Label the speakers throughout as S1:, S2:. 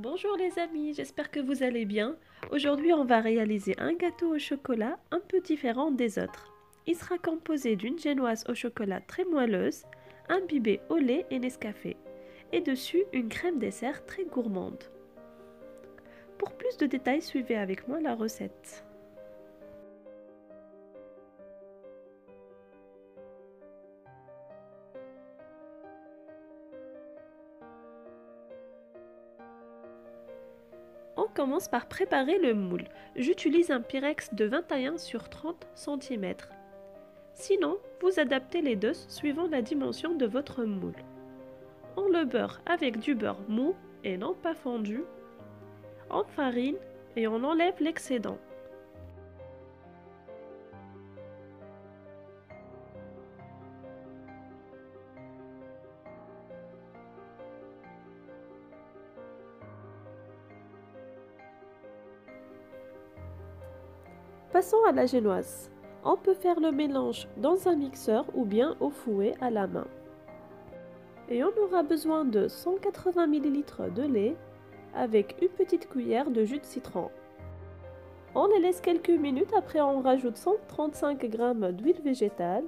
S1: Bonjour les amis, j'espère que vous allez bien. Aujourd'hui, on va réaliser un gâteau au chocolat un peu différent des autres. Il sera composé d'une génoise au chocolat très moelleuse, imbibée au lait et Nescafé, et dessus une crème dessert très gourmande. Pour plus de détails, suivez avec moi la recette. On commence par préparer le moule. J'utilise un Pyrex de 21 sur 30 cm. Sinon, vous adaptez les doses suivant la dimension de votre moule. On le beurre avec du beurre mou et non pas fondu. On farine et on enlève l'excédent. Passons à la génoise. On peut faire le mélange dans un mixeur ou bien au fouet à la main. Et on aura besoin de 180 ml de lait avec une petite cuillère de jus de citron. On les laisse quelques minutes, après on rajoute 135 g d'huile végétale,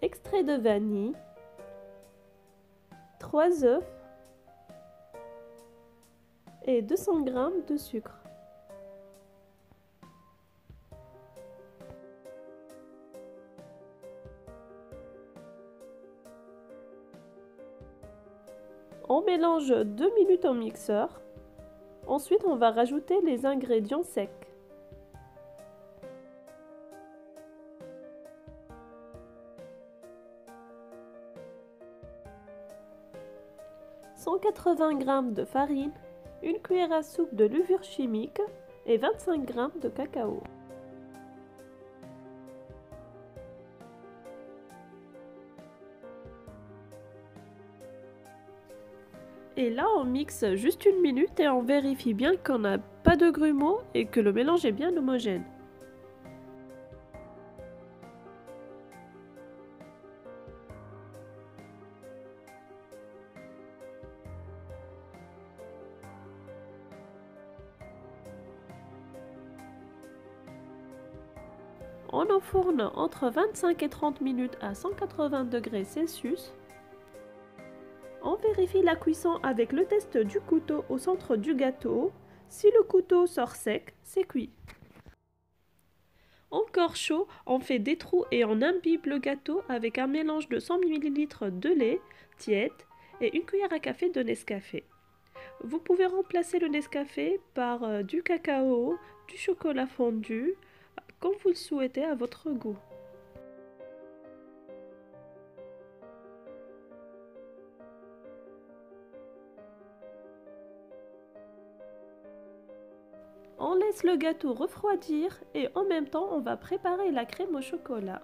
S1: extrait de vanille, 3 œufs et 200 g de sucre. On mélange 2 minutes au mixeur. Ensuite, on va rajouter les ingrédients secs. « 180 g de farine, une cuillère à soupe de levure chimique et 25 g de cacao. Et là, on mixe juste une minute et on vérifie bien qu'on n'a pas de grumeaux et que le mélange est bien homogène. On enfourne entre 25 et 30 minutes à 180 degrés Celsius. On vérifie la cuisson avec le test du couteau au centre du gâteau. Si le couteau sort sec, c'est cuit. Encore chaud, on fait des trous et on imbibe le gâteau avec un mélange de 100 ml de lait tiède et une cuillère à café de Nescafé. Vous pouvez remplacer le Nescafé par du cacao, du chocolat fondu, comme vous le souhaitez à votre goût. On laisse le gâteau refroidir et en même temps on va préparer la crème au chocolat.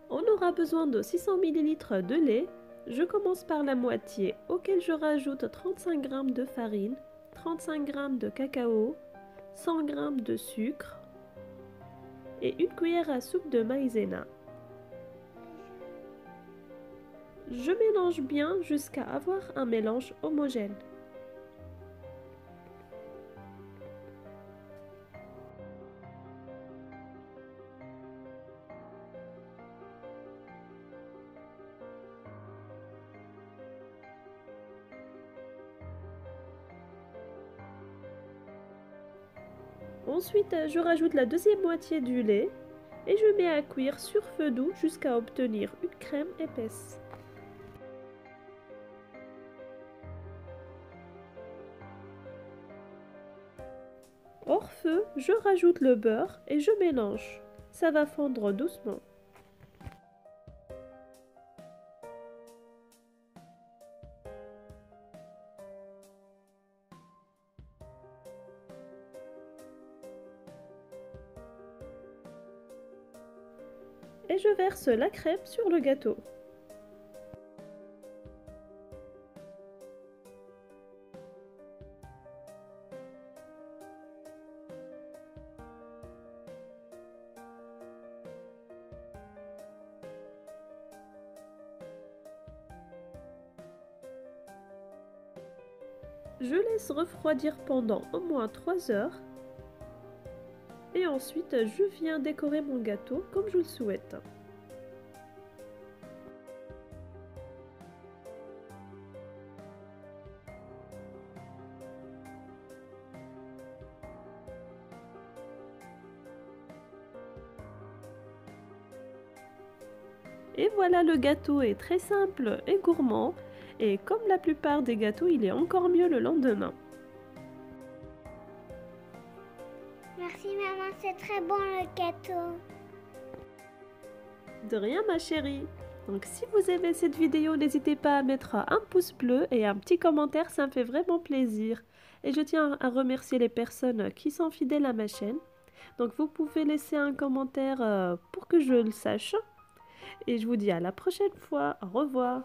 S1: On aura besoin de 600 ml de lait. Je commence par la moitié, auquel je rajoute 35 g de farine, 35 g de cacao, 100 g de sucre et une cuillère à soupe de maïzena. Je mélange bien jusqu'à avoir un mélange homogène. Ensuite, je rajoute la deuxième moitié du lait et je mets à cuire sur feu doux jusqu'à obtenir une crème épaisse. Hors feu, je rajoute le beurre et je mélange. Ça va fondre doucement. Et je verse la crème sur le gâteau. Je laisse refroidir pendant au moins 3 heures. Et ensuite, je viens décorer mon gâteau comme je le souhaite. Et voilà, le gâteau est très simple et gourmand. Et comme la plupart des gâteaux, il est encore mieux le lendemain.
S2: Merci maman, c'est très bon le gâteau.
S1: De rien ma chérie. Donc si vous aimez cette vidéo, n'hésitez pas à mettre un pouce bleu et un petit commentaire, ça me fait vraiment plaisir. Et je tiens à remercier les personnes qui sont fidèles à ma chaîne. Donc vous pouvez laisser un commentaire pour que je le sache. Et je vous dis à la prochaine fois. Au revoir.